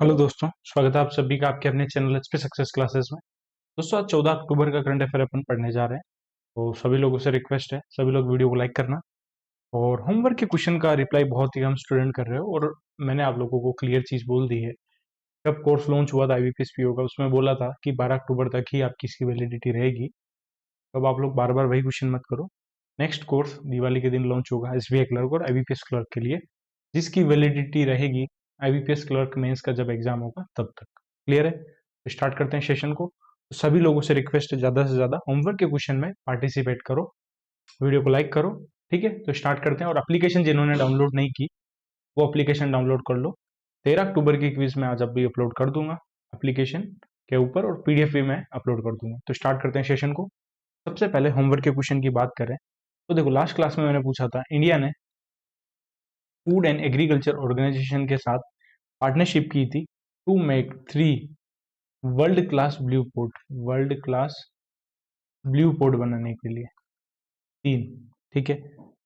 Hello दोस्तों, स्वागत है आप सभी का आपके अपने चैनल एचपी सक्सेस क्लासेस में। दोस्तों, आज 14 अक्टूबर का करंट अफेयर अपन पढ़ने जा रहे हैं। तो सभी लोगों से रिक्वेस्ट है, सभी लोग वीडियो को लाइक करना। और होमवर्क के क्वेश्चन का रिप्लाई बहुत ही हम स्टूडेंट कर रहे हो, और मैंने आप लोगों को क्लियर चीज बोल दी है। जब कोर्स लॉन्च हुआ था आईबीपीएस पीओ का, उसमें बोला था कि 12 अक्टूबर तक ही आपकी इसकी वैलिडिटी रहेगी। तो अब आप लोग बार बार वही क्वेश्चन मत करो। नेक्स्ट कोर्स दिवाली के दिन लॉन्च होगा एसबीआई क्लर्क और आईबीपीएस क्लर्क के लिए, जिसकी वैलिडिटी रहेगी आईबीपीएस क्लर्क मेंस का जब एग्जाम होगा तब तक। क्लियर है? तो स्टार्ट करते हैं सेशन को। तो सभी लोगों से रिक्वेस्ट है, ज्यादा से ज्यादा होमवर्क के क्वेश्चन में पार्टिसिपेट करो, वीडियो को लाइक करो। ठीक है, तो स्टार्ट करते हैं। और एप्लीकेशन जिन्होंने डाउनलोड नहीं की, वो एप्लीकेशन डाउनलोड कर लो। 13 अक्टूबर की क्विज में आज अभी अपलोड कर दूंगा एप्लीकेशन के ऊपर, और पीडीएफ भी मैं अपलोड कर दूंगा। तो स्टार्ट करते हैं सेशन को। सबसे पहले होमवर्क के क्वेश्चन की बात करें तो देखो, लास्ट क्लास में मैंने पूछा था, इंडिया ने फूड एंड एग्रीकल्चर ऑर्गेनाइजेशन के साथ पार्टनरशिप की थी to make 3 world class blue port बनाने के लिए। 3, ठीक है।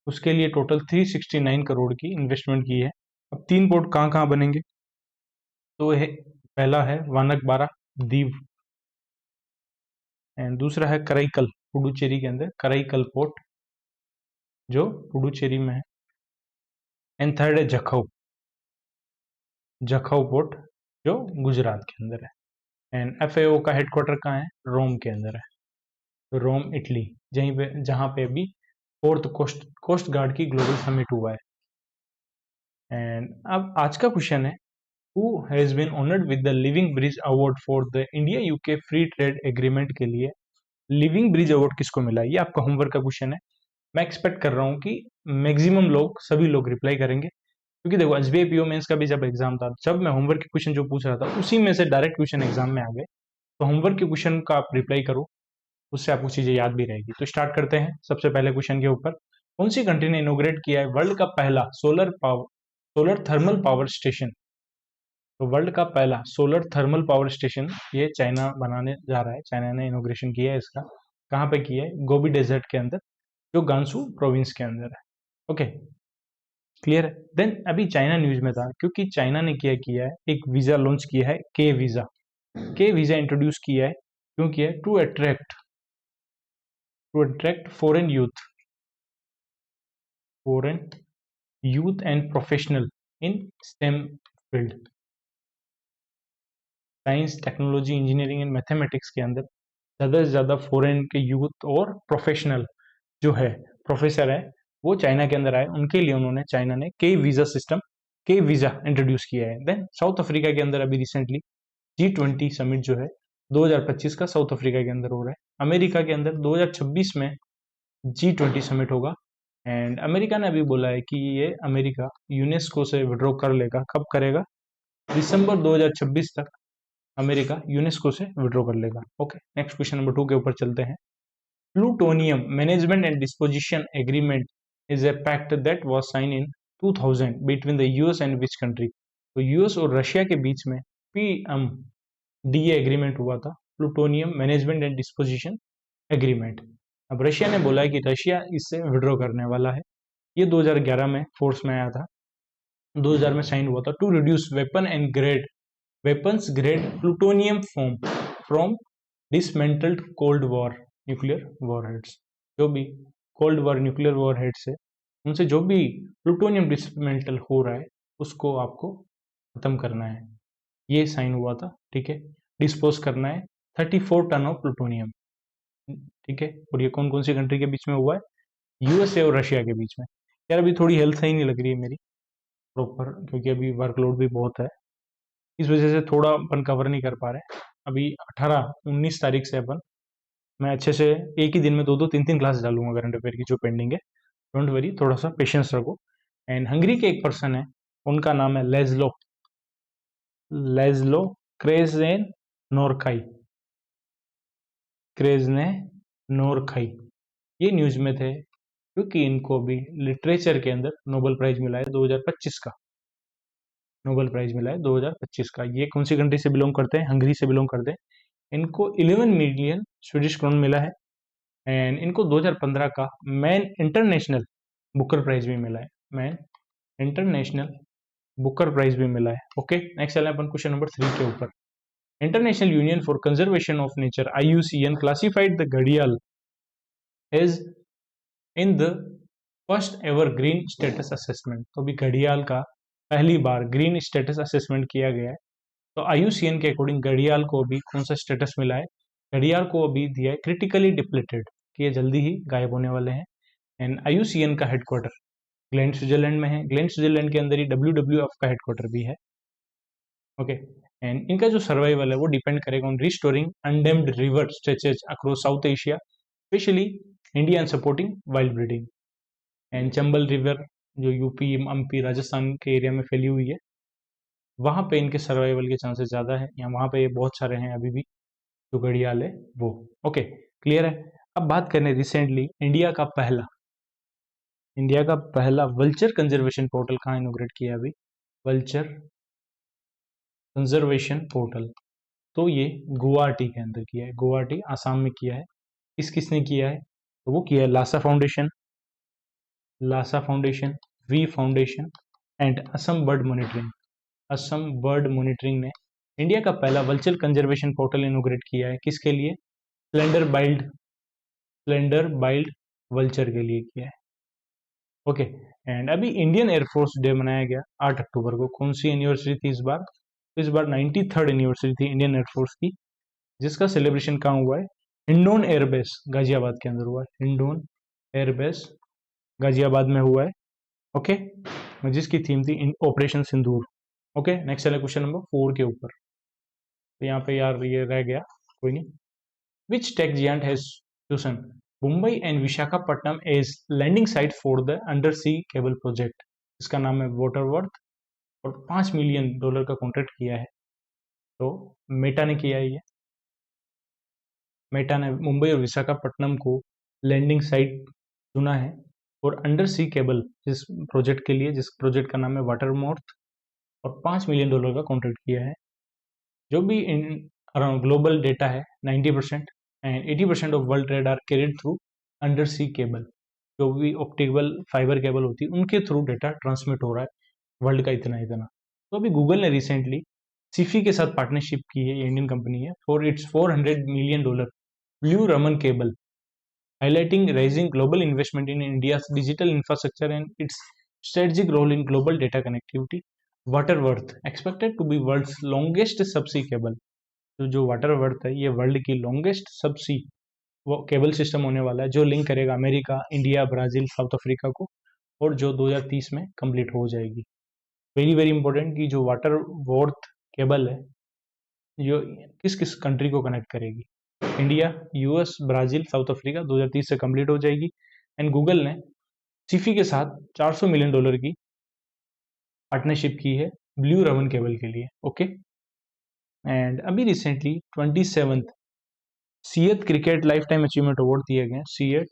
उसके लिए टोटल 369 करोड़ की इन्वेस्टमेंट की है। अब 3 पोर्ट कहाँ कहाँ बनेंगे? तो ये पहला है वानक बारा दीव, एंड दूसरा है कराईकल, पुडुचेरी के अंदर कराईकल पोर्ट जो पुडुचेरी में है, एंड थर्ड है जखौ पोर्ट जो गुजरात के अंदर है। एंड एफएओ का हेडक्वार्टर कहाँ है? रोम के अंदर है, रोम इटली, जहाँ पे अभी फोर्थ कोस्ट गार्ड की ग्लोबल समिट हुआ है। एंड अब आज का क्वेश्चन है, who has been honoured with the living bridge award for the India UK free trade agreement के लिए लिविंग ब्रिज अवार्ड किसको मिला? ये आपका होमवर्क का क्वेश्चन है। मैं एक्सपेक्ट कर रहा हूँ कि मैक्सिमम लोग, सभी लोग रिप्लाई करेंगे, क्योंकि देखो एसबीआई पीओ मेंस का भी जब एग्जाम था, जब मैं होमवर्क के क्वेश्चन जो पूछ रहा था उसी में से डायरेक्ट क्वेश्चन एग्जाम में आ गए। तो होमवर्क के क्वेश्चन का आप रिप्लाई करो, उससे आपको चीजें याद भी रहेगी। तो स्टार्ट करते हैं सबसे पहले क्वेश्चन के ऊपर। कौन सी कंट्री ने इनोग्रेट किया है वर्ल्ड का पहला सोलर थर्मल पावर स्टेशन? तो वर्ल्ड का पहला सोलर थर्मल पावर स्टेशन ये चाइना बनाने जा रहा है। चाइना ने इनोग्रेशन किया है इसका। कहाँ पे किया है? गोबी डेजर्ट के अंदर, जो गांसू प्रोविंस के अंदर है। ओके, क्लियर है। देन अभी चाइना न्यूज में था, क्योंकि चाइना ने क्या किया है, एक वीजा लॉन्च किया है, के वीजा इंट्रोड्यूस किया है। क्यों किया है? To attract foreign youth and professional in STEM field, science technology engineering and mathematics के अंदर ज्यादा से ज्यादा फॉरेन के यूथ और प्रोफेशनल जो है, प्रोफेसर है, वो चाइना के अंदर आए। उनके लिए उन्होंने, चाइना ने के वीजा इंट्रोड्यूस किया है। देन साउथ अफ्रीका के अंदर अभी रिसेंटली G20 समिट जो है 2025 का साउथ अफ्रीका के अंदर हो रहा है। अमेरिका के अंदर 2026 में G20 समिट होगा। एंड अमेरिका ने अभी बोला है कि ये अमेरिका यूनेस्को से विड्रॉ कर लेगा। कब करेगा? दिसंबर 2026 तक अमेरिका यूनेस्को से विड्रॉ कर लेगा। ओके, नेक्स्ट क्वेश्चन नंबर 2 के ऊपर चलते हैं। Plutonium management and disposition agreement is a pact that was signed in 2000 between the US and which country? तो यूएस और रशिया के बीच में PMDA एग्रीमेंट हुआ था, plutonium management and disposition agreement. अब रशिया ने बोला है कि रशिया इससे विड्रॉ करने वाला है। ये 2011 में फोर्स में आया था, 2000 में साइन हुआ था, to reduce weapons grade plutonium form from dismantled cold war nuclear warheads. जो भी कोल्ड वॉर न्यूक्लियर वॉरहेड्स है, उनसे जो भी प्लूटोनियम डिसमेंटल हो रहा है, उसको आपको खत्म करना है। ये साइन हुआ था, ठीक है। डिस्पोज करना है 34 टन ऑफ प्लूटोनियम, ठीक है। और ये कौन कौन सी कंट्री के बीच में हुआ है? यूएसए और रशिया के बीच में। यार अभी थोड़ी हेल्थ सही नहीं लग रही है मेरी प्रॉपर, क्योंकि अभी वर्कलोड भी बहुत है, इस वजह से थोड़ा अपन कवर नहीं कर पा रहे। अभी 18-19 तारीख से अपन, मैं अच्छे से एक ही दिन में 2-2 3-3 क्लास डालूंगा करंट अफेयर की जो पेंडिंग है। डोंट वरी, थोड़ा सा पेशेंस रखो। एंड हंगरी के एक पर्सन है, उनका नाम है लेजलो क्रेजेन नोरखाई, क्रेजने नोरखाई। ये न्यूज में थे क्योंकि इनको भी लिटरेचर के अंदर नोबेल प्राइज मिला है 2025 का। नोबेल प्राइज मिला है 2025 का। ये कौन सी कंट्री से बिलोंग करते हैं? हंगरी से बिलोंग करते हैं। इनको 11 मिलियन स्वीडिश क्रोन मिला है। एंड इनको 2015 का मैन इंटरनेशनल बुकर प्राइज भी मिला है। मैन इंटरनेशनल बुकर प्राइज भी मिला है। ओके, नेक्स्ट चले अपन क्वेश्चन नंबर 3 के ऊपर। International Union for Conservation of Nature IUCN classified the घड़ियाल as in the first ever green status assessment. तो अभी घड़ियाल का पहली बार ग्रीन स्टेटस असेसमेंट किया गया है। तो IUCN के अकॉर्डिंग घड़ियाल को अभी कौन सा स्टेटस मिला है? घड़ियाल को अभी दिया है क्रिटिकली डिप्लेटेड, कि ये जल्दी ही गायब होने वाले हैं। एंड IUCN का हेडक्वार्टर ग्लेन स्विट्जरलैंड में है। ग्लेन स्विट्जरलैंड के अंदर ही WWF का हेडक्वार्टर भी है। ओके, एंड इनका जो सर्वाइवल है वो डिपेंड करेगा on restoring undammed river stretches across South Asia, specially India, and supporting wild breeding. And Chambal river जो यूपी MP राजस्थान के एरिया में फैली हुई है, वहाँ पे इनके सर्वाइवल के चांसेस ज़्यादा है, या वहाँ पे बहुत सारे हैं अभी भी जो घड़ियाल है वो। ओके, क्लियर है। अब बात करें रिसेंटली इंडिया का पहला वल्चर कंजर्वेशन पोर्टल कहाँ इनोग्रेट किया है अभी? वल्चर कंजर्वेशन पोर्टल तो ये गुवाहाटी के अंदर किया है, गुवाहाटी आसाम में किया है। किसने किया है? तो वो किया है Lasa foundation, V foundation and Assam bird monitoring ने इंडिया का पहला वल्चर कंजर्वेशन पोर्टल इनोग्रेट किया है। किसके लिए? स्प्लेंडर बाइल्ड वल्चर के लिए किया है। ओके, एंड अभी इंडियन एयरफोर्स डे मनाया गया 8 अक्टूबर को। कौन सी एनिवर्सरी थी इस बार? इस बार 93rd एनिवर्सरी थी इंडियन एयरफोर्स की, जिसका सेलिब्रेशन कहाँ हुआ है? हिंडोन एयरबेस गाजियाबाद के अंदर हुआ है। हिंडोन एयरबेस गाजियाबाद में हुआ है। ओके, जिसकी थीम थी ऑपरेशन सिंदूर। ओके, नेक्स्ट चले क्वेश्चन नंबर 4 के ऊपर। तो यहाँ पे यार ये रह गया, कोई नहीं। Which tech giant has chosen Mumbai and Visakhapatnam as landing site for the undersea cable project? इसका नाम है वाटरवर्थ, और $5 मिलियन का कॉन्ट्रैक्ट किया है। तो मेटा ने किया है ये। मेटा ने मुंबई और विशाखापट्टनम को लैंडिंग साइट चुना है और अंडर सी केबल जिस प्रोजेक्ट के लिए, जिस प्रोजेक्ट का नाम है वाटरवर्थ, और $5 मिलियन का कॉन्ट्रैक्ट किया है। जो भी अराउंड ग्लोबल डेटा है 90% and 80% of world trade are carried through undersea cable. जो भी ऑप्टिकल फाइबर केबल होती है उनके थ्रू डेटा ट्रांसमिट हो रहा है वर्ल्ड का इतना। तो अभी गूगल ने रिसेंटली सिफी के साथ पार्टनरशिप की है, ये इंडियन कंपनी है, for its $400 million blue Raman cable, highlighting rising global investment in India's digital infrastructure and its strategic role in global data connectivity. Waterworth expected to be world's longest subsea cable। तो जो वाटरवर्थ है ये world की longest सबसी वो cable system होने वाला है, जो लिंक करेगा America, India, Brazil, south Africa को, और जो 2030 में कंप्लीट हो जाएगी। वेरी वेरी इंपॉर्टेंट कि जो वाटरवर्थ केबल है जो किस किस कंट्री को कनेक्ट करेगी? India, US, Brazil, south Africa, 2030 से कंप्लीट हो जाएगी। एंड गूगल ने सिफी के साथ $400 मिलियन की पार्टनरशिप की है ब्लू रमन केबल के लिए। ओके, एंड अभी recently 27th CEAT cricket life time achievement award दिए गए, सीएट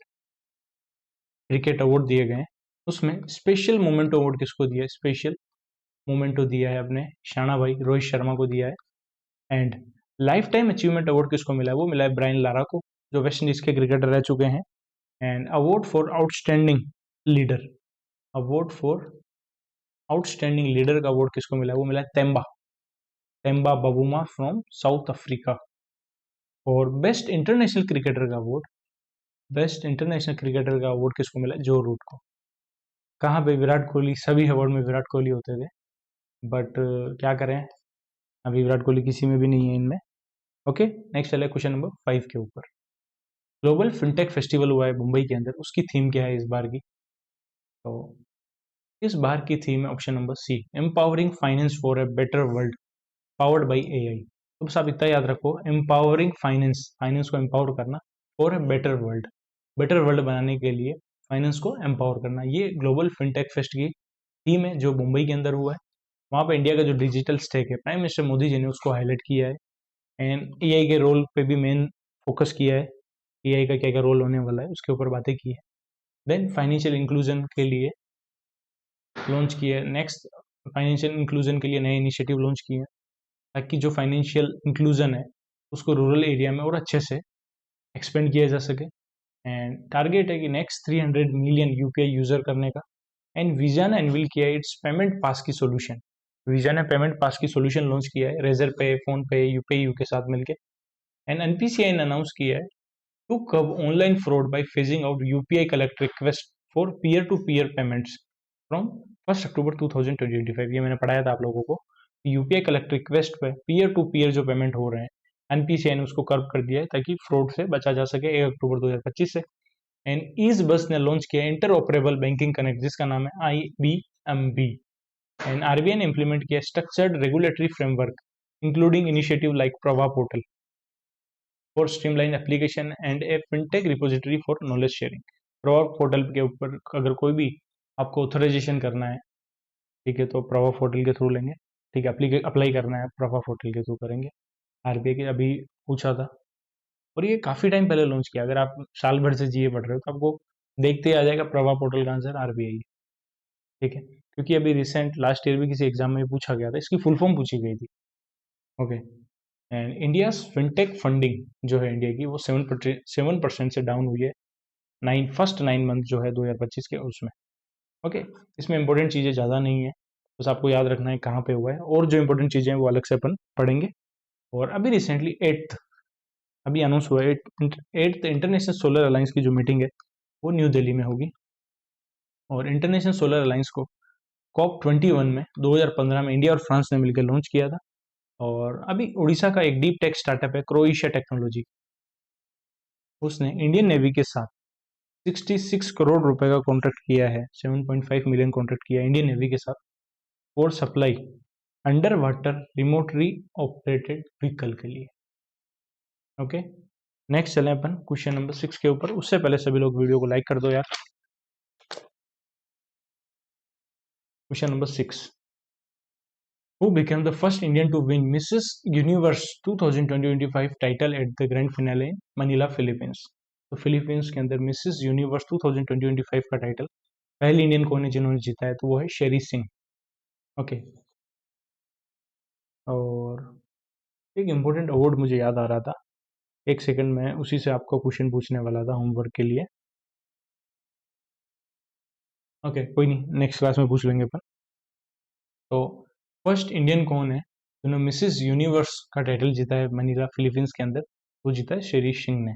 क्रिकेट अवार्ड दिए गए। उसमें स्पेशल मोमेंटो अवार्ड किसको दिया है? स्पेशल मोमेंटो दिया है अपने शाना भाई रोहित शर्मा को दिया है। And life time achievement award किसको मिला है? वो मिला है ब्रायन लारा को, जो वेस्ट इंडीज के क्रिकेटर रह चुके हैं। And award for outstanding leader, award for outstanding leader का अवार्ड किसको मिला है? वो मिला है तेम्बा बबूमा फ्रॉम साउथ अफ्रीका। और बेस्ट इंटरनेशनल क्रिकेटर का अवार्ड किसको मिला? जो रूट को। कहाँ पे? विराट कोहली। सभी अवार्ड में विराट कोहली होते थे, बट क्या करें, अभी विराट कोहली किसी में भी नहीं है इनमें। ओके, नेक्स्ट चले क्वेश्चन नंबर 5 के ऊपर। ग्लोबल फिनटेक फेस्टिवल हुआ है मुंबई के अंदर, उसकी थीम क्या है इस बार की? तो इस बार की थीम है option number C, empowering finance for a better world powered by AI। तो बस आप इतना याद रखो, एम्पावरिंग फाइनेंस को एम्पावर करना, फॉर ए बेटर वर्ल्ड बनाने के लिए फाइनेंस को एम्पावर करना। ये ग्लोबल फिनटेक फेस्ट की थीम है जो मुंबई के अंदर हुआ है। वहाँ पे इंडिया का जो डिजिटल स्टेक है, प्राइम मिनिस्टर मोदी जी ने उसको हाईलाइट किया है। एंड AI के रोल पे भी मेन फोकस किया है, AI का क्या क्या रोल होने वाला है उसके ऊपर बातें की है। देन फाइनेंशियल इंक्लूजन के लिए लॉन्च किया है, नेक्स्ट फाइनेंशियल इंक्लूजन के लिए नए इनिशिएटिव लॉन्च किए हैं, ताकि जो फाइनेंशियल इंक्लूजन है उसको रूरल एरिया में और अच्छे से एक्सपेंड किया जा सके। एंड टारगेट है कि नेक्स्ट 300 मिलियन UPI यूजर करने का। एंड विजन एनविल किया इट्स पेमेंट पास की सोल्यूशन, वीजा ने पेमेंट पास की सोल्यूशन लॉन्च किया है रेजर पे, फोन पे, यूपीयू के साथ मिलके। एंड एनपीसीआई ने अनाउंस किया है to curb online fraud by phasing out UPI collect request for peer to peer payments from 1 October 2025। ये मैंने पढ़ाया था आप लोगों को। यूपीआई कलेक्ट रिक्वेस्ट पे पीयर टू पीयर जो पेमेंट हो रहे हैं एनपीसीआई ने उसको कर्ब कर दिया है ताकि फ्रॉड से बचा जा सके 1 अक्टूबर 2025 से। एंड ईज बस ने लॉन्च किया इंटर ऑपरेबल बैंकिंग कनेक्ट जिसका नाम है IBMB। एंड आरबीआई ने इंप्लीमेंट किया structured regulatory framework including initiative like Prabha portal for streamline application and A fintech repository for knowledge sharing. Prabha portal के ऊपर अगर कोई भी आपको ऑथराइजेशन करना है, ठीक है, तो प्रभा पोर्टल के थ्रू लेंगे। ठीक है, अप्लाई करना है प्रभा पोर्टल के थ्रू करेंगे। आरबीआई के अभी पूछा था और ये काफी टाइम पहले लॉन्च किया। अगर आप साल भर से जीए पढ़ रहे हो तो आपको देखते ही आ जाएगा प्रभा पोर्टल का आंसर आरबीआई। ठीक है, क्योंकि अभी रिसेंट लास्ट ईयर भी किसी एग्जाम में पूछा गया था, इसकी फुल फॉर्म पूछी गई थी। Okay. And India fintech funding जो है इंडिया की वो 7% से डाउन हुई है फर्स्ट 9 मंथ जो है 2025 के उसमें। ओके। इसमें इंपॉर्टेंट चीज़ें ज़्यादा नहीं है, बस आपको याद रखना है कहाँ पे हुआ है, और जो इंपॉर्टेंट चीज़ें हैं वो अलग से अपन पढ़ेंगे। और अभी रिसेंटली अभी अनाउंस हुआ है एट्थ इंटरनेशनल सोलर अलायंस की जो मीटिंग है वो न्यू दिल्ली में होगी। और इंटरनेशनल सोलर अलायंस को COP21 में 2015 में इंडिया और फ्रांस ने मिलकर लॉन्च किया था। और अभी उड़ीसा का एक डीप टेक स्टार्टअप है क्रोएशिया टेक्नोलॉजी, उसने इंडियन नेवी के साथ 66 करोड़ रुपए का कॉन्ट्रैक्ट किया है, 7.5 मिलियन कॉन्ट्रैक्ट किया है इंडियन नेवी के साथ for supply under water remotely operated vehicle के लिए। ओके। नेक्स्ट चलें अपन क्वेश्चन नंबर 6 के ऊपर। उससे पहले सभी लोग वीडियो को लाइक कर दो यार। Question number 6, who became the first Indian to win Mrs. Universe 2025 title at the grand finale in Manila, Philippines। तो फिलीपींस के अंदर मिसेस यूनिवर्स 2025 का टाइटल पहली इंडियन कौन है जिन्होंने जीता है, तो वो है शेरी सिंह। ओके। और एक इम्पोर्टेंट अवार्ड मुझे याद आ रहा था, एक सेकंड में उसी से आपको क्वेश्चन पूछने वाला था होमवर्क के लिए। ओके, कोई नहीं, नेक्स्ट क्लास में पूछ लेंगे अपन। तो फर्स्ट इंडियन कौन है जिन्होंने मिसेस यूनिवर्स का टाइटल जीता है मनीला फिलीपींस के अंदर, वो जीता है शेरी सिंह ने।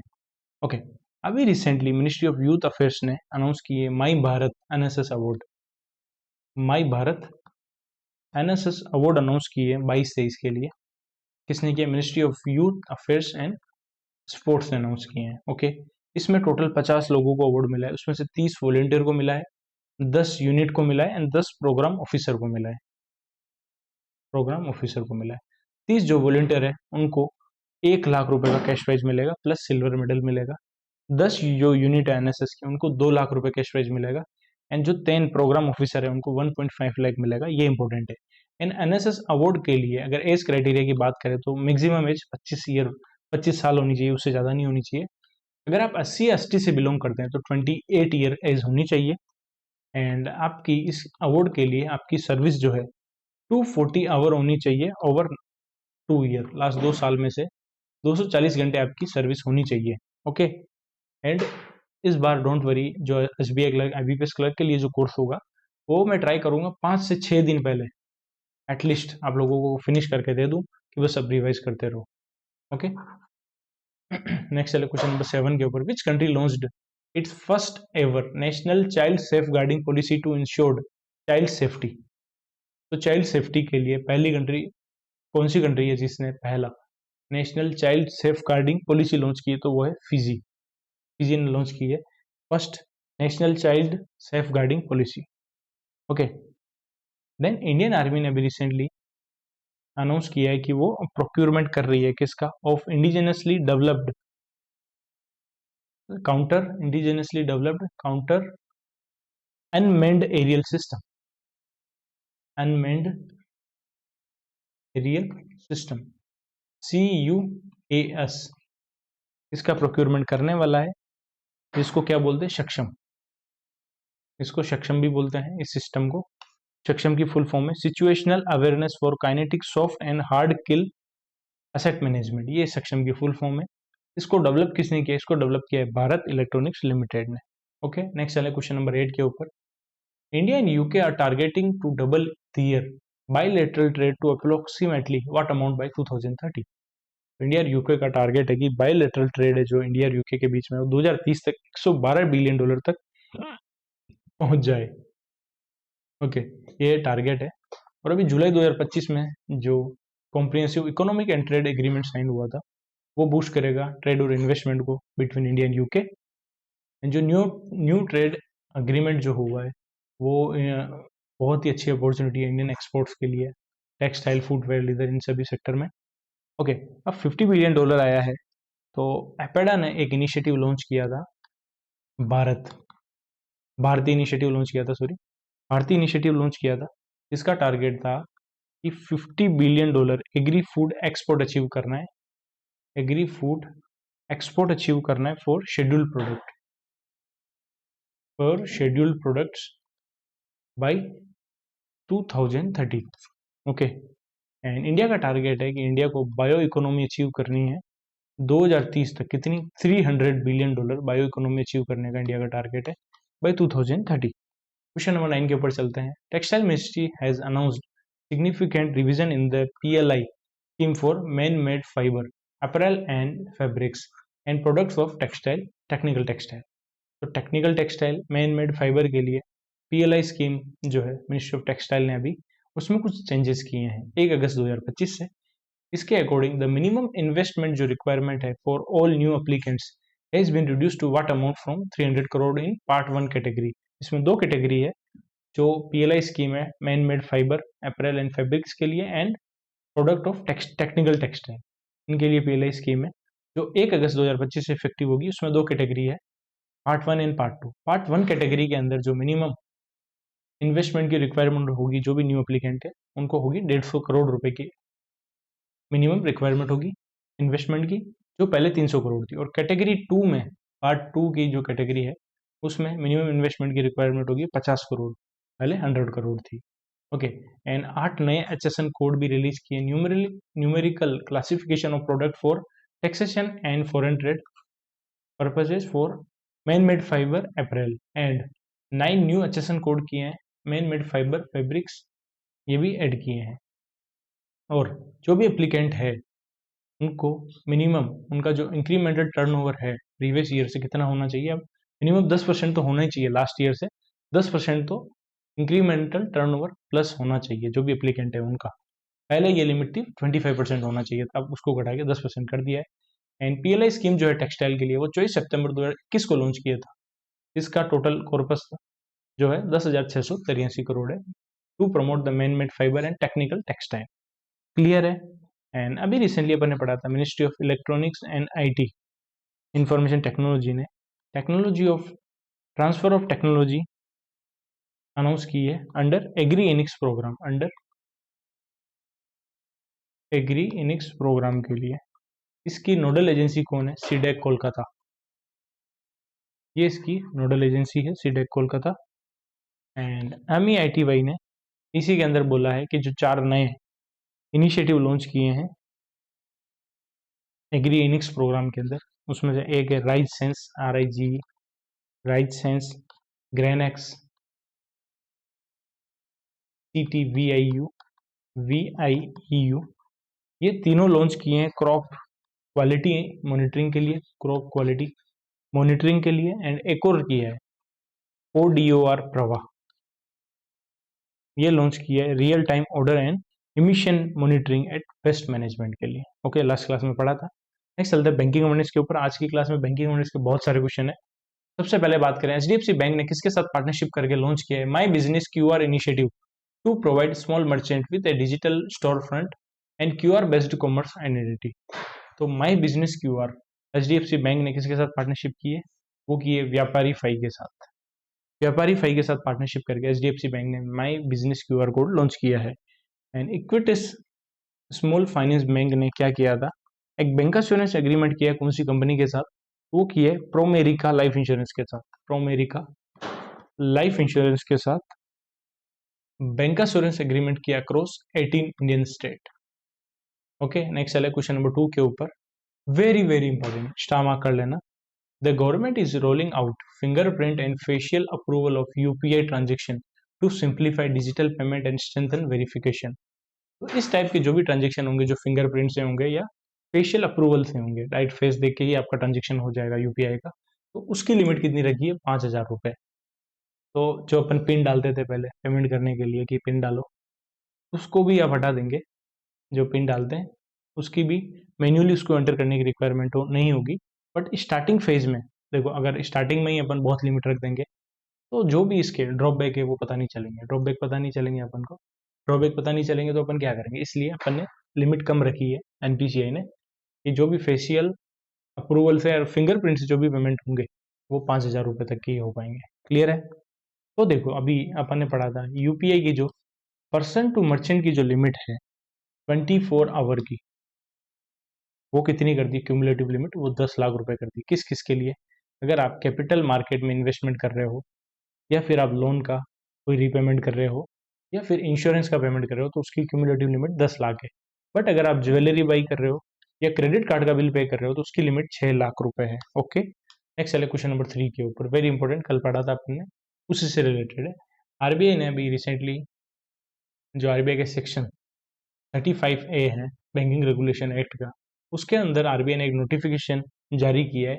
ओके। अभी recently ministry of youth affairs ने अनाउंस किए माई भारत एनएसएस अवार्ड। माई भारत एनएसएस अवार्ड अनाउंस किए 22-23 के लिए। किसने किया? Ministry of youth affairs and sports ने अनाउंस किए हैं। ओके। इसमें टोटल 50 लोगों को अवार्ड मिला है, उसमें से 30 वॉलेंटियर को मिला है, 10 यूनिट को मिला है एंड 10 प्रोग्राम ऑफिसर को मिला है। प्रोग्राम ऑफिसर को मिला है। 30 जो वॉलेंटियर है उनको 1 लाख रुपए का कैश प्राइज मिलेगा प्लस सिल्वर मेडल मिलेगा। 10 जो यूनिट है एनएसएस की उनको 2 लाख रुपए कैश प्राइज मिलेगा। एंड जो 10 प्रोग्राम ऑफिसर है उनको 1.5 लाख मिलेगा। ये इंपॉर्टेंट है। इन एनएसएस अवार्ड के लिए अगर एज क्राइटेरिया की बात करें तो मैक्सिमम एज 25 साल होनी चाहिए, उससे ज़्यादा नहीं होनी चाहिए। अगर आप 80 से बिलोंग करते हैं तो 28 ईयर एज होनी चाहिए। एंड आपकी इस अवार्ड के लिए आपकी सर्विस जो है 240 आवर होनी चाहिए ओवर 2 ईयर। लास्ट 2 साल में से 240 घंटे आपकी सर्विस होनी चाहिए। ओके। एंड इस बार डोंट वरी, जो एसबीआई क्लर्क आईबीपीएस क्लर्क के लिए जो कोर्स होगा वो मैं ट्राई करूंगा 5 से 6 दिन पहले एटलीस्ट आप लोगों को फिनिश करके दे दूं कि बस अब रिवाइज करते रहो। ओके। नेक्स्ट चले क्वेश्चन नंबर 7 के ऊपर। Which country launched its first ever national child safeguarding policy to insured child safety. तो चाइल्ड सेफ्टी के लिए पहली कंट्री कौन सी कंट्री है जिसने पहला national child safeguarding policy launch की है? तो वो है फिजी। फिजी ने लॉन्च की है first national child safeguarding policy. Okay. Then Indian army ने भी रिसेंटली अनाउंस किया है कि वो प्रोक्यूरमेंट कर रही है किसका? Of indigenously developed counter unmanned aerial system. Unmanned aerial system CUAS, इसका प्रोक्यूरमेंट करने वाला है, जिसको क्या बोलते हैं? सक्षम। इसको सक्षम भी बोलते हैं इस सिस्टम को। सक्षम की फुल फॉर्म है situational awareness for kinetic soft and hard kill asset management. ये सक्षम की फुल फॉर्म है। इसको डेवलप किसने किया? इसको डेवलप किया है भारत इलेक्ट्रॉनिक्स लिमिटेड ने। ओके। नेक्स्ट चले क्वेश्चन नंबर 8 के ऊपर। India and UK are targeting to double the year bilateral trade to approximately what amount by 2030। India और यूके का टारगेट है कि बायलैटरल ट्रेड है जो इंडिया और यूके के बीच में, वो 2030 तक $112 बिलियन तक पहुंच जाए। ओके, ये टारगेट है। और अभी जुलाई 2025 में जो comprehensive economic and trade agreement sign हुआ था, वो बूस्ट करेगा ट्रेड और इन्वेस्टमेंट को बिटवीन इंडिया एंड यूके। जो न्यू ट्रेड अग्रीमेंट जो हुआ है वो बहुत ही अच्छी अपॉर्चुनिटी है इंडियन एक्सपोर्ट्स के लिए, टेक्सटाइल, फुटवेयर, लीदर, इन सभी सेक्टर में। ओके, अब $50 बिलियन आया है, तो एपेडा ने एक इनिशिएटिव लॉन्च किया था, भारतीय इनिशिएटिव लॉन्च किया था, भारतीय इनिशिएटिव लॉन्च किया था। इसका टारगेट था कि $50 billion agri food export achieve करना है, एग्री फूड एक्सपोर्ट अचीव करना है for scheduled products by 2030। Okay, and India का टारगेट है कि इंडिया को बायो इकोनॉमी अचीव करनी है 2030 तक। कितनी? $300 बिलियन बायो इकोनॉमी अचीव करने का इंडिया का टारगेट है बाय 2030। क्वेश्चन नंबर 9 के ऊपर चलते हैं। Textile ministry has announced significant revision in the PLI scheme for man made fibre apparel and fabrics and products of technical textile. तो technical textile, man made fibre के लिए PLI scheme जो है ministry of textile ने अभी उसमें कुछ changes किए हैं 1 अगस्त 2025 से। इसके अकॉर्डिंग द मिनिमम इन्वेस्टमेंट जो रिक्वायरमेंट है for all new applicants has been reduce to what amount from 300 crore in part 1 category. इसमें 2 कैटेगरी है जो PLI स्कीम है, man made fibre apparel and fabrics के लिए and product of technical textile, इनके लिए PLI स्कीम है जो 1 अगस्त 2025 से इफेक्टिव होगी। उसमें 2 कैटेगरी है, part 1 and part 2। Part 1 category के अंदर जो मिनिमम इन्वेस्टमेंट की रिक्वायरमेंट होगी, जो भी न्यू एप्लीकेंट है उनको होगी 150 करोड़ रुपए की मिनिमम रिक्वायरमेंट होगी इन्वेस्टमेंट की, जो पहले 300 करोड़ थी। और कैटेगरी 2 में, पार्ट 2 की जो कैटेगरी है उसमें मिनिमम इन्वेस्टमेंट की रिक्वायरमेंट होगी 50 करोड़, पहले 100 करोड़ थी। ओके, एंड 8 नए HSN कोड भी रिलीज किए, numerical classification of product for taxation and foreign trade purposes for man made fibre apparel and 9 new HSN code किए हैं मैन मेड फाइबर फैब्रिक्स, ये भी ऐड किए हैं। और जो भी एप्लीकेंट है उनको मिनिमम उनका जो इंक्रीमेंटल टर्नओवर है प्रीवियस ईयर से कितना होना चाहिए, अब मिनिमम 10% तो होना ही चाहिए, लास्ट ईयर से 10% तो इंक्रीमेंटल टर्नओवर प्लस होना चाहिए जो भी एप्लीकेंट है उनका। पहले ये लिमिट थी 25% होना चाहिए था, अब उसको घटा के 10% कर दिया है। एंड PLI स्कीम जो है टेक्सटाइल के लिए वो 24 सितंबर 2021 को लॉन्च किया था। इसका टोटल कॉर्पस जो है 10,683 करोड़ है to promote the man made fibre and technical textile. Clear है? एंड अभी रिसेंटली अपन ने पढ़ा था ministry of electronics and IT information technology ने technology of transfer of technology announce की है under AgriEnIcs programme, under AgriEnIcs programme के लिए। इसकी नोडल एजेंसी कौन है? सीडेक कोलकाता, ये इसकी नोडल एजेंसी है, सीडेक कोलकाता। एंड MEITY ने इसी के अंदर बोला है कि जो 4 नए इनिशिएटिव लॉन्च किए हैं एग्री इनिक्स प्रोग्राम के अंदर, उसमें से एक है rice sense, RIGE, rice sense, grainex, CTVIU, VIEU, ये तीनों लॉन्च किए हैं क्रॉप क्वालिटी मॉनिटरिंग के लिए, क्रॉप क्वालिटी मॉनिटरिंग के लिए। एंड एक और किया है ODOR प्रवाह, ये लॉन्च किया है real time order and emission monitoring at waste management के लिए। ओके, लास्ट क्लास में पढ़ा था। नेक्स्ट चलते हैं बैंकिंग गवर्नेंस के ऊपर। आज की क्लास में बैंकिंग गवर्नेंस के बहुत सारे क्वेश्चन है। सबसे पहले बात करें, HDFC बैंक ने किसके साथ पार्टनरशिप करके लॉन्च किया है my business QR initiative to provide small merchant with a digital store front and QR based commerce identity. तो my business QR HDFC Bank ने किसके साथ पार्टनरशिप की है? वो की है व्यापारी फाई के साथ। व्यापारी फाई के साथ पार्टनरशिप करके HDFC बैंक ने माई बिजनेस QR कोड लॉन्च किया है। एंड इक्विटिस स्मॉल फाइनेंस बैंक ने क्या किया था? एक बैंक इंश्योरेंस एग्रीमेंट किया कौन सी कंपनी के साथ? वो किया प्रोमेरिका लाइफ इंश्योरेंस के साथ, प्रोमेरिका लाइफ इंश्योरेंस के साथ बैंक इंश्योरेंस एग्रीमेंट किया across 18 Indian state. Okay, next चले क्वेश्चन नंबर 2 के ऊपर। Very very important, star mark कर लेना। The government is rolling out fingerprint and facial approval of UPI transaction to simplify digital payment and strengthen verification. तो इस type के जो भी ट्रांजेक्शन होंगे, जो फिंगरप्रिंट से होंगे या फेशियल अप्रूवल से होंगे, राइट फेस देख के ही आपका ट्रांजेक्शन हो जाएगा यूपीआई का, तो उसकी लिमिट कितनी रखी है? 5,000 रुपये। तो जो अपन पिन डालते थे पहले पेमेंट करने के लिए कि पिन डालो, उसको भी आप हटा देंगे। जो पिन डालते हैं उसकी भी मैन्युअली उसको एंटर करने की रिक्वायरमेंट नहीं होगी। बट स्टार्टिंग फेज में देखो, अगर स्टार्टिंग में ही अपन बहुत लिमिट रख देंगे तो जो भी इसके ड्रॉप बैक है वो पता नहीं चलेंगे। ड्रॉप बैक पता नहीं चलेंगे अपन को, ड्रॉप बैक पता नहीं चलेंगे तो अपन क्या करेंगे? इसलिए अपन ने लिमिट कम रखी है एनपीसीआई ने, कि जो भी फेशियल अप्रूवल से और फिंगरप्रिंट से जो भी पेमेंट होंगे वो 5,000 रुपये तक के ही हो पाएंगे। क्लियर है? तो देखो, अभी अपन ने पढ़ा था यूपीआई की जो पर्सन टू मर्चेंट की जो लिमिट है 24 आवर की, वो कितनी कर दी? क्यूमुलेटिव लिमिट वो 10 लाख रुपए कर दी। किस किस के लिए? अगर आप कैपिटल मार्केट में इन्वेस्टमेंट कर रहे हो, या फिर आप लोन का कोई रीपेमेंट कर रहे हो, या फिर इंश्योरेंस का पेमेंट कर रहे हो, तो उसकी क्यूमुलेटिव लिमिट 10 लाख है। बट अगर आप ज्वेलरी बाई कर रहे हो या क्रेडिट कार्ड का बिल पे कर रहे हो तो उसकी लिमिट 6 लाख रुपए है। ओके, नेक्स्ट चले क्वेश्चन नंबर 3 के ऊपर। वेरी इंपॉर्टेंट, कल पढ़ा था आपने, उसी से रिलेटेड है। आरबीआई ने अभी रिसेंटली जो आरबीआई के सेक्शन 35A है बैंकिंग रेगुलेशन एक्ट का, उसके अंदर आरबीआई ने एक नोटिफिकेशन जारी किया है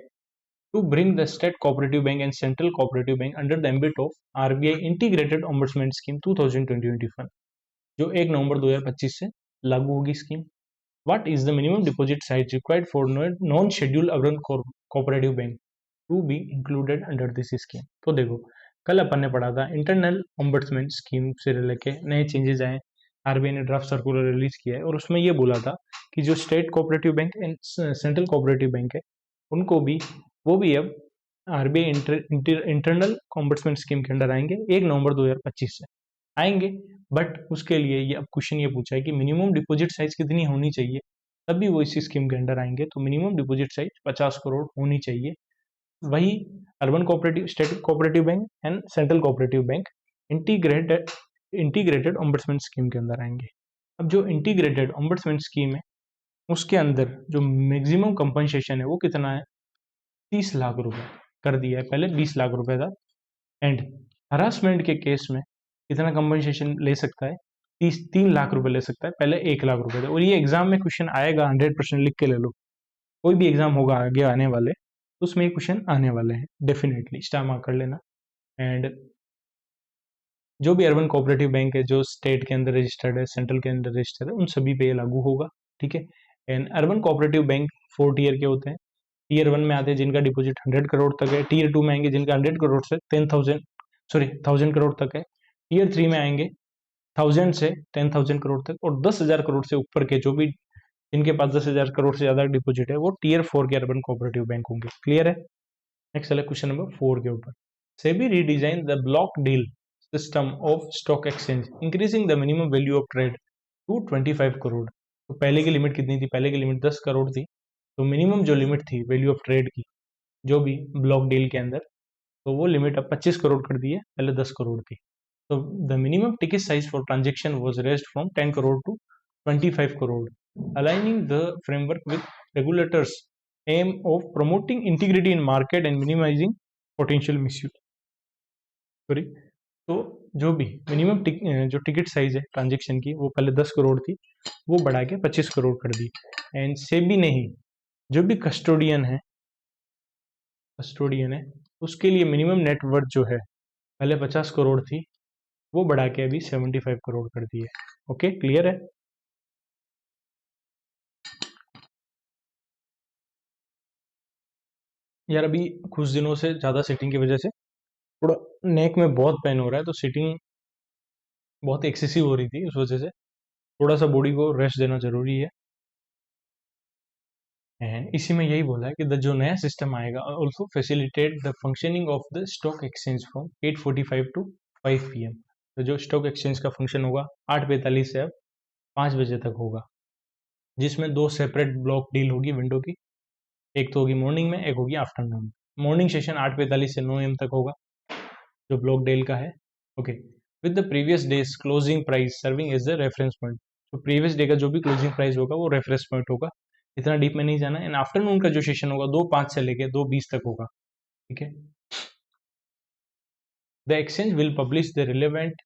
to bring the state cooperative bank and central cooperative bank under the ambit of RBI integrated ombudsman scheme 2020-21, जो 1 नवंबर 2025 से लागू होगी scheme. What is the minimum deposit size required for non schedule urban cooperative bank to be included under this scheme? तो देखो, कल अपन ने पढ़ा था इंटरनल ओम्बड्समैन स्कीम से लेके नए चेंजेस आए, आरबीआई ने ड्राफ्ट सर्कुलर रिलीज किया है और उसमें ये बोला था कि जो state cooperative bank and central cooperative bank है उनको भी, वो भी अब आरबीआई इंटरनल ओम्बड्समैन स्कीम के अंडर आएंगे 1 नवंबर 2025 से आएंगे। बट उसके लिए ये अब क्वेश्चन ये पूछा है कि मिनिमम डिपॉजिट साइज कितनी होनी चाहिए तभी वो इसी स्कीम के अंडर आएंगे। तो मिनिमम डिपॉजिट साइज 50 करोड़ होनी चाहिए। वही urban cooperative, state cooperative bank and central cooperative bank integrated integrated ombudsman scheme के अंदर आएंगे। अब जो इंटीग्रेटेड ओम्बड्समैन स्कीम है उसके अंदर जो मैक्सिमम कंपनसेशन है वो कितना है? 30 लाख रुपए कर दिया है, पहले 20 लाख रुपए था। एंड हरासमेंट के केस में कितना कंपनसेशन ले सकता है? 3 लाख रुपए ले सकता है, पहले 1 लाख रुपए था। और ये एग्जाम में क्वेश्चन आएगा, 100% लिख के ले लो। कोई भी एग्जाम होगा आगे आने वाले तो उसमें ये क्वेश्चन आने वाले हैं, डेफिनेटली स्टार मार्क कर लेना। एंड जो भी अर्बन कोऑपरेटिव बैंक है जो स्टेट के अंदर रजिस्टर्ड है, सेंट्रल के अंदर रजिस्टर्ड है, उन सभी पे ये लागू होगा। ठीक है। And urban cooperative bank 4 tier के होते हैं। टीयर 1 में आते हैं जिनका डिपॉजिट 100 करोड़ तक है। टीयर 2 में आएंगे जिनका 100 करोड़ से 1000 करोड़ तक है। टीयर 3 में आएंगे 1000 से 10,000 करोड़ तक। और 10,000 करोड़ से ऊपर के जो भी, जिनके पास 10,000 करोड़ से ज्यादा डिपॉजिट है, वो टीयर 4 के अर्बन कोऑपरेटिव बैंक होंगे। क्लियर है? नेक्स्ट चले क्वेश्चन नंबर 4 के ऊपर। SEBI redesign the block deal system of stock exchange increasing the minimum value of trade to 25 crore. तो पहले की लिमिट कितनी थी? पहले की लिमिट 10 करोड़ थी। तो मिनिमम जो लिमिट थी वैल्यू ऑफ ट्रेड की जो भी ब्लॉक डील के अंदर, तो वो लिमिट अब 25 करोड़ कर दी है, पहले 10 करोड़ थी। तो the minimum ticket size for transaction was raised from 10 crore to 25 crore, aligning the framework with regulators aim of promoting integrity in market and minimizing potential misuse। Sorry. तो जो भी मिनिमम जो टिकट साइज है ट्रांजेक्शन की वो पहले 10 करोड़ थी, वो बढ़ा के 25 करोड़ कर दी। एंड सेबी ने ही जो भी कस्टोडियन है उसके लिए मिनिमम नेटवर्थ जो है पहले 50 करोड़ थी, वो बढ़ा के अभी 75 करोड़ कर दी है। ओके, क्लियर है? यार अभी कुछ दिनों से ज़्यादा सीटिंग की वजह से थोड़ा नेक में बहुत पेन हो रहा है, तो सीटिंग बहुत एक्सेसिव हो रही थी, उस वजह से थोड़ा सा बॉडी को रेस्ट देना जरूरी है। एंड इसी में यही बोला है कि जो नया सिस्टम आएगा also facilitate the functioning of the stock exchange from 8:45 to 5 PM। तो जो स्टॉक एक्सचेंज का फंक्शन होगा 8:45 से अब 5 बजे तक होगा, जिसमें 2 सेपरेट ब्लॉक डील होगी विंडो की। एक तो होगी मॉर्निंग में, एक होगी आफ्टरनून में। मॉर्निंग सेशन 8:45 से 9 AM तक होगा जो ब्लॉक डील का है। Okay, with the previous day's closing price serving as the reference point. तो प्रीवियस डे का जो भी क्लोजिंग प्राइस होगा वो रेफरेंस पॉइंट होगा, इतना डीप में नहीं जाना। एंड आफ्टरनून का जो सेशन होगा 2:05 से लेके 2:20 तक होगा। ठीक है। The exchange will publish the relevant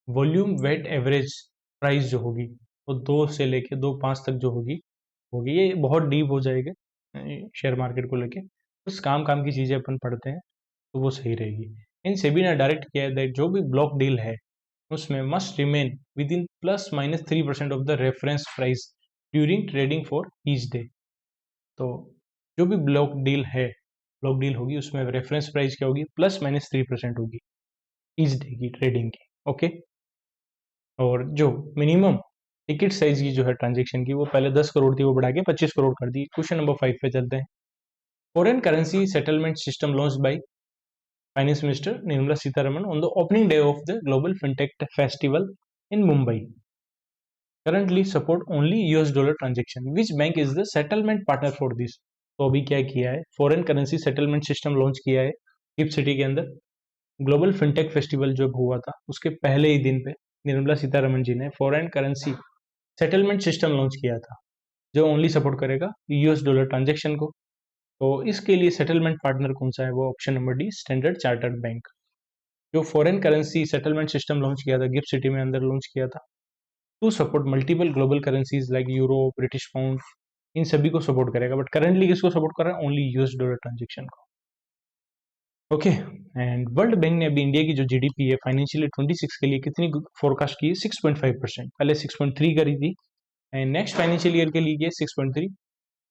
volume weight average price जो होगी वो 2 से लेके 2.5 तक जो होगी होगी, ये बहुत डीप हो जाएगा शेयर मार्केट को लेके। बस काम काम की चीज़ें अपन पढ़ते हैं तो वो सही रहेगी। इन सेबी ने डायरेक्ट किया है दैट जो भी ब्लॉक डील है उसमें must remain with in +-3% of the reference price during trading for each day. तो जो भी ब्लॉक डील होगी उसमें रेफरेंस प्राइस क्या होगी, +-3% होगी ईच डे की ट्रेडिंग की। ओके, और जो मिनिमम टिकट साइज की जो है ट्रांजेक्शन की, वो पहले 10 करोड़ थी, वो बढ़ा के 25 करोड़ कर दी। क्वेश्चन नंबर 5 पे चलते हैं। Foreign currency settlement system launch by finance minister Nirmala Sitharaman on the opening day of the global fintech festival in Mumbai. Currently support only $, transaction which bank is the settlement partner for this. तो अभी क्या किया है, foreign currency settlement system launch किया है gift city के अंदर। Global fintech festival जब हुआ था उसके पहले ही दिन पे निर्मला सीतारमण जी ने foreign currency settlement system launch किया था जो ओनली सपोर्ट करेगा $, ट्रांजेक्शन को। तो इसके लिए सेटलमेंट पार्टनर कौन सा है, वो option number D, Standard Chartered Bank. जो foreign currency settlement system launch किया था गिफ्ट सिटी में अंदर लॉन्च किया था to support multiple global currencies like euro, British pound, इन सभी को सपोर्ट करेगा। बट करंटली किसको सपोर्ट कर रहा है, ओनली $, ट्रांजेक्शन को। ओके, एंड वर्ल्ड बैंक ने अभी इंडिया की जो जीडीपी है फाइनेंशियल 26 के लिए कितनी फोरकास्ट की है, 6.5%। पहले 6.3 करी थी, एंड नेक्स्ट फाइनेंशियल ईयर के लिए 6.3।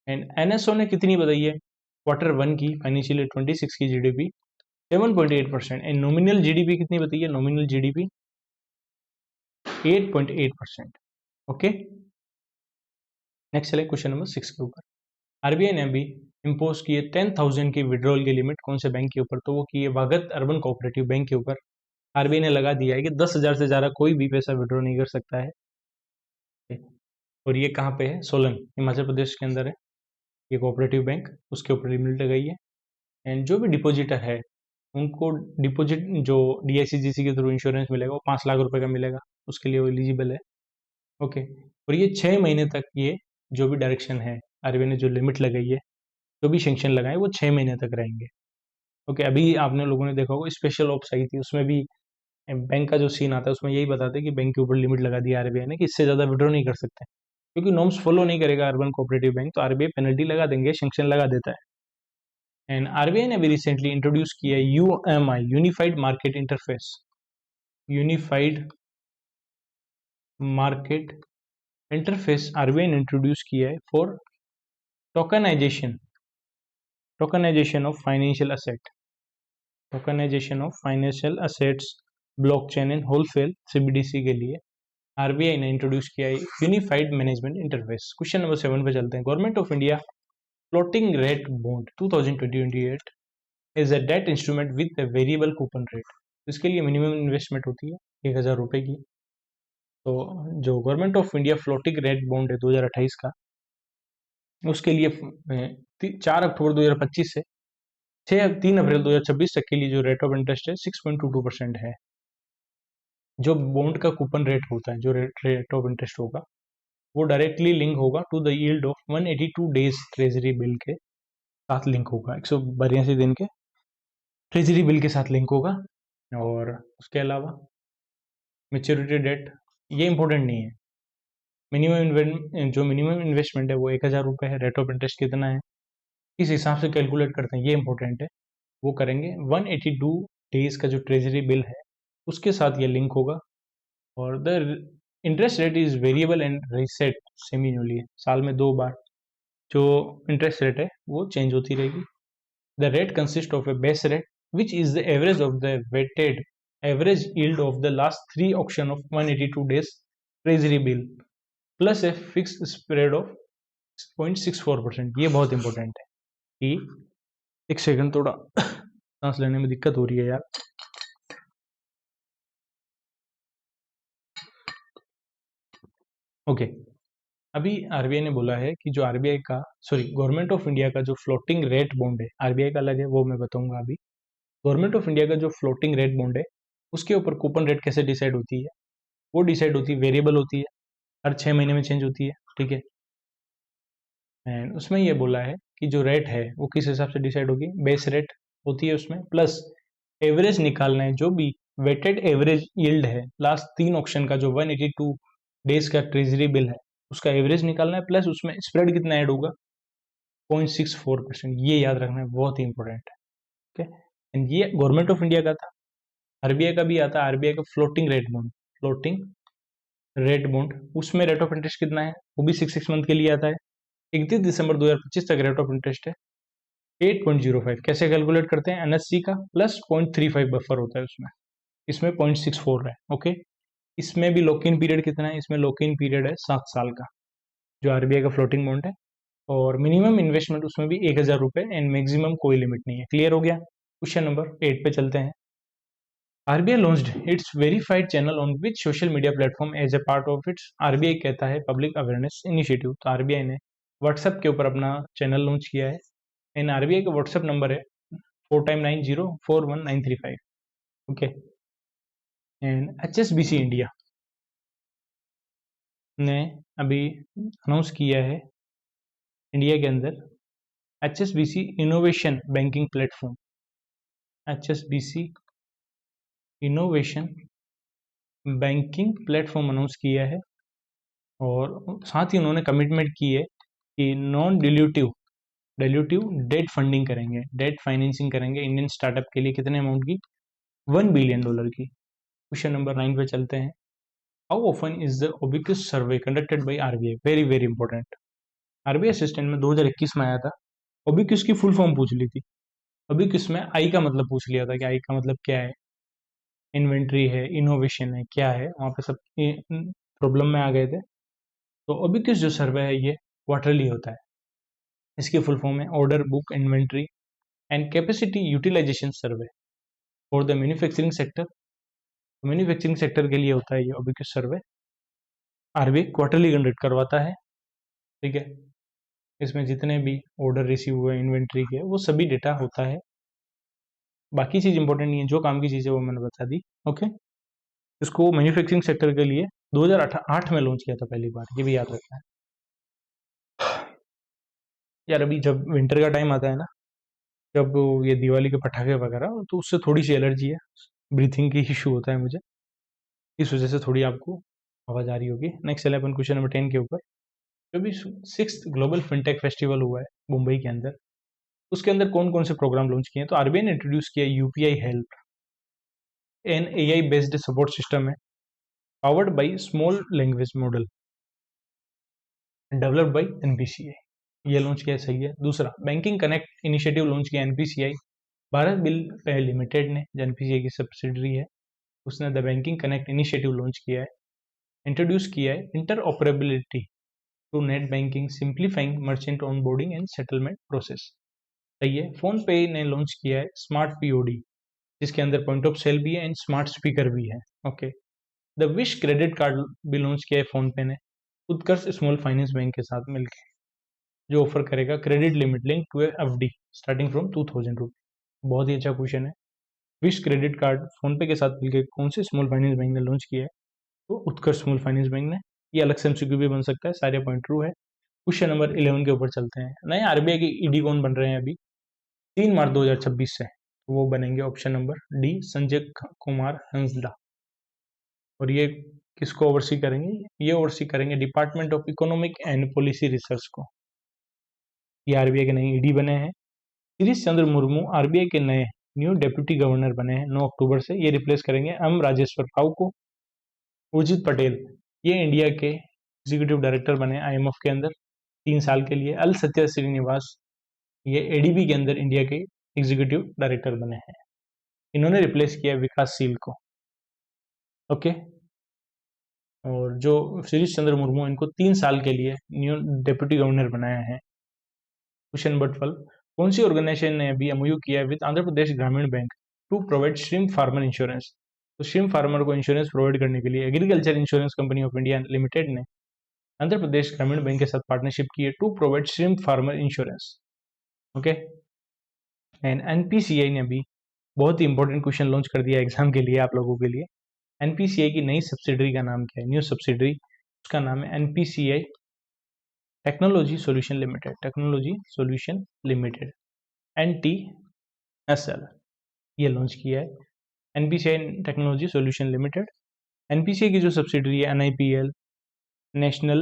एंड एनएसओ ने कितनी बताई है Q1 की फाइनेंशियल ईयर 26 की जीडीपी 7.8%। एंड नॉमिनल जीडीपी कितनी बताई है, नॉमिनल जीडीपी 8.8%। ओके, नेक्स्ट चले क्वेश्चन नंबर 6 के ऊपर। आरबीआई ने अभी इम्पोज की है 10,000 की विड्रॉल की लिमिट, कौन से बैंक के ऊपर, तो वो की है वागत अर्बन कोऑपरेटिव बैंक के ऊपर। आरबीआई ने लगा दिया है कि 10,000 से ज़्यादा कोई भी पैसा विड्रॉ नहीं कर सकता है। और ये कहाँ पे है, सोलन हिमाचल प्रदेश के अंदर है ये कोऑपरेटिव बैंक, उसके ऊपर लिमिट लगाई है। एंड जो भी डिपॉजिटर है उनको डिपॉजिट जो डीआईसीजीसी के थ्रू इंश्योरेंस मिलेगा वो 5 लाख रुपए का मिलेगा, उसके लिए वो एलिजिबल है। ओके, और ये 6 महीने तक ये जो भी डायरेक्शन है आरबीआई ने जो लिमिट लगाई है, जो भी सेंक्शन लगाए वो 6 महीने तक रहेंगे। ओके, अभी आपने लोगों ने देखा होगा स्पेशल ऑप्स आई थी, उसमें भी बैंक का जो सीन आता है उसमें यही बताते हैं कि बैंक के ऊपर लिमिट लगा दी आरबीआई ने कि इससे ज़्यादा विड्रॉ नहीं कर सकते, क्योंकि नॉर्म्स फॉलो नहीं करेगा अर्बन कोऑपरेटिव बैंक तो आरबीआई पेनल्टी लगा देंगे, सेंक्शन लगा देता है। एंड आरबीआई ने भी रिसेंटली इंट्रोड्यूस किया है UMI, unified market interface, unified market interface RBI ने इंट्रोड्यूस किया है for tokenisation of financial asset, tokenisation of financial assets, blockchain and wholesale CBDC के लिए आरबीआई ने इंट्रोड्यूस किया है unified management interface. Question number 7 पे चलते हैं। Government of India floating rate bond 2028 is a debt instrument with a variable coupon rate. इसके लिए मिनिमम इन्वेस्टमेंट होती है 1,000 रुपए की। तो जो government of India floating rate bond है 2028 का, उसके लिए 4 अक्टूबर 2025 से 3 अप्रैल 2026 तक के लिए जो रेट ऑफ इंटरेस्ट है 6.22% है। जो बॉन्ड का कूपन रेट होता है, जो रेट ऑफ इंटरेस्ट होगा, वो डायरेक्टली लिंक होगा to the yield of 182 days treasury bill के साथ लिंक होगा, 182 दिन के ट्रेजरी बिल के साथ लिंक होगा। और उसके अलावा मेच्योरिटी डेट ये इंपॉर्टेंट नहीं है। जो मिनिमम इन्वेस्टमेंट है वो 1,000 रुपये है, रेट ऑफ इंटरेस्ट कितना है इस हिसाब से कैलकुलेट करते हैं, ये इंपॉर्टेंट है। वो करेंगे 182 डेज का जो ट्रेजरी बिल है उसके साथ ये लिंक होगा। और the interest rate is variable and reset semiannually, साल में 2 बार जो इंटरेस्ट रेट है वो चेंज होती रहेगी। The rate consist of a base rate which is the average of the weighted average yield of the last 3 auction of 182 days treasury bill plus a fix spread of 0.64%। ये बहुत important है कि एक second, थोड़ा सांस लेने में दिक्कत हो रही है यार। ओके, अभी आरबीआई ने बोला है कि जो आरबीआई का गवर्नमेंट ऑफ इंडिया का जो फ्लोटिंग रेट बॉन्ड है, आरबीआई का अलग है वो मैं बताऊंगा अभी। गवर्नमेंट ऑफ इंडिया का जो फ्लोटिंग रेट बॉन्ड है उसके ऊपर कूपन रेट कैसे डिसाइड होती है, वो डिसाइड होती है, वेरिएबल होती है, हर 6 महीने में चेंज होती है, ठीक है। एंड उसमें ये बोला है कि जो रेट है वो किस हिसाब से डिसाइड होगी, बेस रेट होती है उसमें, प्लस एवरेज निकालना है, जो भी वेटेड एवरेज यील्ड है लास्ट 3 ऑक्शन का जो 182 डेज का ट्रेजरी बिल है उसका एवरेज निकालना है, प्लस उसमें स्प्रेड कितना ऐड होगा 0.64%। ये याद रखना है, बहुत ही इंपॉर्टेंट है। ओके, एंड ये गवर्नमेंट ऑफ इंडिया का था। आरबीआई का भी आता है, आरबीआई का floating rate bond, floating rate bond, उसमें रेट ऑफ इंटरेस्ट कितना है, वो भी 6 मंथ के लिए आता है। 31 दिसंबर 2025 तक रेट ऑफ इंटरेस्ट है 8.05। कैसे कैलकुलेट करते हैं, एनएससी का प्लस 0.35 बफर होता है उसमें, इसमें 0.64 है। ओके, इसमें भी लॉक इन पीरियड कितना है, इसमें लॉक इन पीरियड है 7 साल का, जो आरबीआई का फ्लोटिंग बॉन्ड है। और मिनिमम इन्वेस्टमेंट उसमें भी 1,000 रुपए एंड मैक्सिमम कोई लिमिट नहीं है। क्लियर हो गया। क्वेश्चन नंबर 8 पे चलते हैं। RBI launched its verified channel on which social media platform as a part of its, RBI कहता है पब्लिक अवेयरनेस इनिशिएटिव। तो आरबीआई ने व्हाट्सएप के ऊपर अपना चैनल लॉन्च किया है एंड आरबीआई का व्हाट्सएप नंबर है 4x904195। Okay, and HSBC India ने अभी अनाउंस किया है इंडिया के अंदर HSBC innovation banking platform, HSBC innovation banking platform announce किया है। और साथ ही उन्होंने कमिटमेंट की है कि नॉन डिल्यूटिव डेट फंडिंग करेंगे, डेट फाइनेंसिंग करेंगे इंडियन स्टार्टअप के लिए। कितने अमाउंट की, $1 बिलियन की। क्वेश्चन नंबर 9 पे चलते हैं। How often is the OBICUS survey conducted by RBI, very very important. RBI assistant में 2021 में आया था, ओबिक्यूस की फुल फॉर्म पूछ ली थी। ओबिक्यूस में आई का मतलब पूछ लिया था कि आई का मतलब क्या है, इन्वेंट्री है, इनोवेशन है, क्या है, वहाँ पे सब प्रॉब्लम में आ गए थे। तो ओबिक्यूस जो सर्वे है ये क्वार्टरली होता है। इसकी फुल फॉर्म है order book inventory and capacity utilization survey for the manufacturing sector. Manufacturing sector के लिए होता है ये OBICUS survey, RBI quarterly conduct करवाता है। ठीक है, इसमें जितने भी ऑर्डर रिसीव हुए इन्वेंट्री के, वो सभी डेटा होता है। बाकी चीज इंपॉर्टेंट नहीं है, जो काम की चीज है वो मैंने बता दी। ओके, इसको मैन्युफैक्चरिंग सेक्टर के लिए 2008 में लॉन्च किया था पहली बार, ये भी याद रखना है। यार अभी जब विंटर का टाइम आता है ना, जब ये दिवाली के पटाखे वगैरह, तो उससे थोड़ी सी एलर्जी है, ब्रीथिंग की इशू होता है मुझे, इस वजह से थोड़ी आपको आवाज आ रही होगी। नेक्स्ट चले अपन क्वेश्चन नंबर 10 के ऊपर। जो भी 6th ग्लोबल फिनटेक फेस्टिवल हुआ है मुंबई के अंदर, उसके अंदर कौन कौन से प्रोग्राम लॉन्च किए हैं। तो आरबीआई ने इंट्रोड्यूस किया UPI help, an AI based support system है, powered by small language model, developed by NPCI. ये लॉन्च किया, सही है। दूसरा, बैंकिंग कनेक्ट इनिशिएटिव लॉन्च किया NPCI, Bharat Bill Pay Limited ने, जो एनपीसीआई की सब्सिडरी है, उसने the banking connect initiative launch किया है। इंट्रोड्यूस किया है interoperability to net banking, simplifying merchant onboarding and settlement process. सही है। फोन पे ने लॉन्च किया है स्मार्ट पीओडी, जिसके अंदर पॉइंट ऑफ सेल भी है एंड स्मार्ट स्पीकर भी है। Okay, the wish credit card भी लॉन्च किया है फोन पे ने, उत्कर्ष स्मॉल फाइनेंस बैंक के साथ मिलकर, जो ऑफर करेगा credit limit link to FD starting from 2000 rupee. बहुत ही अच्छा क्वेश्चन है। विश क्रेडिट कार्ड फोन पे के साथ मिलकर कौन से स्मॉल फाइनेंस बैंक ने लॉन्च किया है, तो उत्कर्ष स्मॉल फाइनेंस बैंक ने। ये अलग से एमसीक्यू भी बन सकता है, सारे पॉइंट ट्रू है। क्वेश्चन नंबर 11 के ऊपर चलते हैं। नए आरबीआई के ईडी कौन बन रहे हैं अभी 3 मार्च 2026 से, तो वो बनेंगे option number D, Sanjay Kumar Hansda. और ये किसको ओवरसी करेंगे, ये ओवरसी करेंगे department of economic and policy research को। ये आरबीआई के नए ईडी बने हैं। गिरीश चंद्र मुर्मू आरबीआई के नए न्यू डेप्यूटी गवर्नर बने हैं 9 अक्टूबर से। ये रिप्लेस करेंगे एम राजेश्वर राव को। उर्जित पटेल, ये इंडिया के एग्जीक्यूटिव डायरेक्टर बने आईएमएफ के अंदर 3 साल के लिए। अल सत्य श्रीनिवास, ये एडीबी के अंदर इंडिया के एग्जीक्यूटिव डायरेक्टर बने हैं। इन्होंने रिप्लेस किया विकास सील को। ओके, और जो गिरीश चंद्र मुर्मू, इनको 3 साल के लिए न्यू डेप्यूटी गवर्नर बनाया है। क्वेश्चन नंबर 12, कौन सी ऑर्गेनाइजेशन ने अभी एमओयू किया है with Andhra Pradesh Grameen bank to provide shrimp farmer insurance. तो श्रिम्प फार्मर को इंश्योरेंस प्रोवाइड करने के लिए agriculture insurance company of India limited ने आंध्र प्रदेश ग्रामीण बैंक के साथ पार्टनरशिप की है to provide shrimp farmer insurance. Okay, and NPCI ने भी बहुत ही इंपॉर्टेंट क्वेश्चन लॉन्च कर दिया एग्जाम के लिए, आप लोगों के लिए। एनपीसीआई की नई सब्सिडरी का नाम क्या है, न्यू सब्सिडरी, उसका नाम है NPCI Technology Solution Limited, Technology Solution Limited, NTSL. ये लॉन्च किया है NPCI Technology Solution Limited. NPCI की जो सब्सिडरी है NIPL, National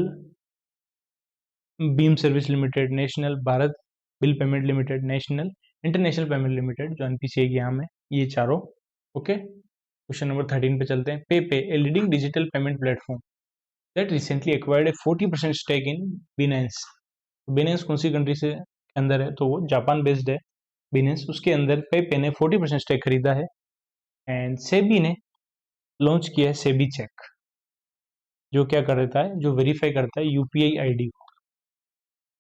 BHIM Service Limited, National Bharat Bill Payment Limited, National International Payment Limited जो एनपीसीआई की नाम है, ये चारों। ओके, क्वेश्चन नंबर 13 पे चलते हैं। Pay a leading digital payment platform that recently acquired a 40% stake in Binance. Binance कौन सी कंट्री से अंदर है? तो वो जापान बेस्ड है बिनेंस। उसके अंदर पे ने 40% स्टेक खरीदा है। एंड सेबी ने लॉन्च किया है सेबी चेक, जो क्या करता है, जो वेरीफाई करता है यूपीआई आईडी को।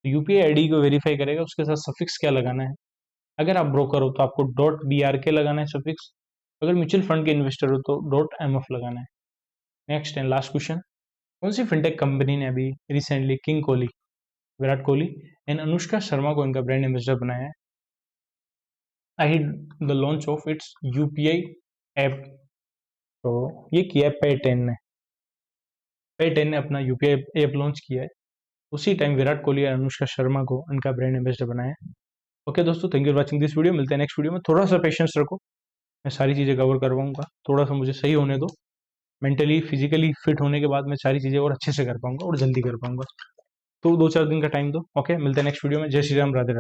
यूपीआई आईडी को वेरीफाई करेगा, उसके साथ सफिक्स क्या लगाना है। अगर आप ब्रोकर हो तो आपको .brk लगाना है सफिक्स। अगर म्यूचुअल फंड के इन्वेस्टर हो तो .mf लगाना है। नेक्स्ट एंड लास्ट क्वेश्चन, कौन सी फिनटेक कंपनी ने अभी recently king Kohli, Virat Kohli and Anushka Sharma को इनका ब्रांड एम्बेसडर बनाया है? I the launch of its UPI app. तो ये किया है पे10 ने अपना यूपीआई ऐप लॉन्च किया है। उसी टाइम विराट कोहली और अनुष्का शर्मा को इनका ब्रांड एम्बेसडर बनाया है। ओके दोस्तों, thank you for watching this video. मिलते हैं नेक्स्ट वीडियो में। थोड़ा सा पेशेंस रखो, मैं सारी चीज़ें कवर करवाऊंगा। थोड़ा सा मुझे सही होने दो, मेंटली फिजिकली फिट होने के बाद मैं सारी चीज़ें और अच्छे से कर पाऊंगा और जल्दी कर पाऊंगा। तो 2-4 दिन का टाइम दो। ओके, मिलते हैं नेक्स्ट वीडियो में। जय श्री राम, राधे राधे।